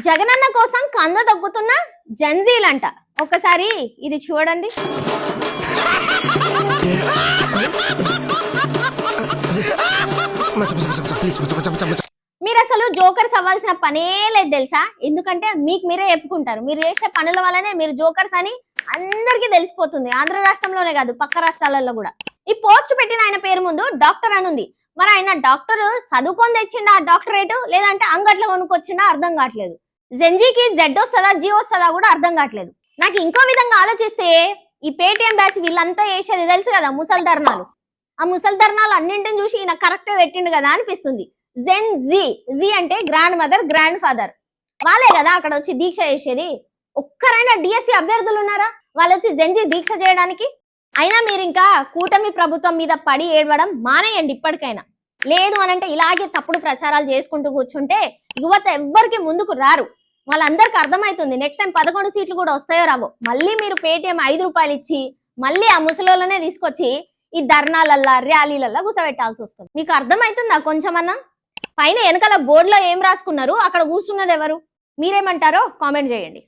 జగనన్న కోసం కంద తగ్గుతున్న జంజీలంట. ఒక్కసారి ఇది చూడండి. మీరు అసలు జోకర్స్ అవ్వాల్సిన పనే లేదు తెలుసా? ఎందుకంటే మీకు మీరే చెప్పుకుంటారు, మీరు చేసే పనుల వల్లనే మీరు జోకర్స్ అని అందరికీ తెలిసిపోతుంది. ఆంధ్ర రాష్ట్రంలోనే కాదు, పక్క రాష్ట్రాలలో కూడా. ఈ పోస్ట్ పెట్టిన ఆయన పేరు ముందు డాక్టర్ అని ఉంది. మరి ఆయన డాక్టర్ చదువుకొని తెచ్చిండా డాక్టరేట్, లేదంటే అంగట్లో కొనుక్కొచ్చిండా అర్థం కావట్లేదు. జెంజీకి జెడ్ వస్తుందా జీ వస్తుందా కూడా అర్థం కావట్లేదు. నాకు ఇంకో విధంగా ఆలోచిస్తే ఈ పేటిఎం బ్యాచ్ వీళ్ళంతా చేసేది తెలుసు కదా, ముసలి ధర్నాలు. ఆ ముసలి ధర్నాలు అన్నింటిని చూసి ఈయన కరెక్ట్ పెట్టిండు కదా అనిపిస్తుంది. జెన్ జీ, జీ అంటే గ్రాండ్ మదర్, గ్రాండ్ ఫాదర్. వాళ్ళే కదా అక్కడ వచ్చి దీక్ష చేసేది. ఒక్కరైనా డిఎస్సి అభ్యర్థులు ఉన్నారా వాళ్ళు వచ్చి జెంజీ దీక్ష చేయడానికి? అయినా మీరు ఇంకా కూటమి ప్రభుత్వం మీద పడి ఏడవడం మానేయండి ఇప్పటికైనా. లేదు అనంటే ఇలాగే తప్పుడు ప్రచారాలు చేసుకుంటూ కూర్చుంటే యువత ఎవ్వరికి ముందుకు రారు. వాళ్ళందరికీ అర్థమవుతుంది నెక్స్ట్ టైం 11 సీట్లు కూడా వస్తాయో రావో. మళ్ళీ మీరు పేటిఎం 5 రూపాయలు ఇచ్చి మళ్ళీ ఆ ముసలోళ్ళనే తీసుకొచ్చి ఈ ధర్నాలల్లా ర్యాలీలల్లా కూసబెట్టాల్సి వస్తుంది. మీకు అర్థమవుతుందా కొంచెమన్నా? పైన వెనకాల బోర్డులో ఏం రాసుకున్నారు, అక్కడ కూర్చున్నది ఎవరు? మీరేమంటారో కామెంట్ చేయండి.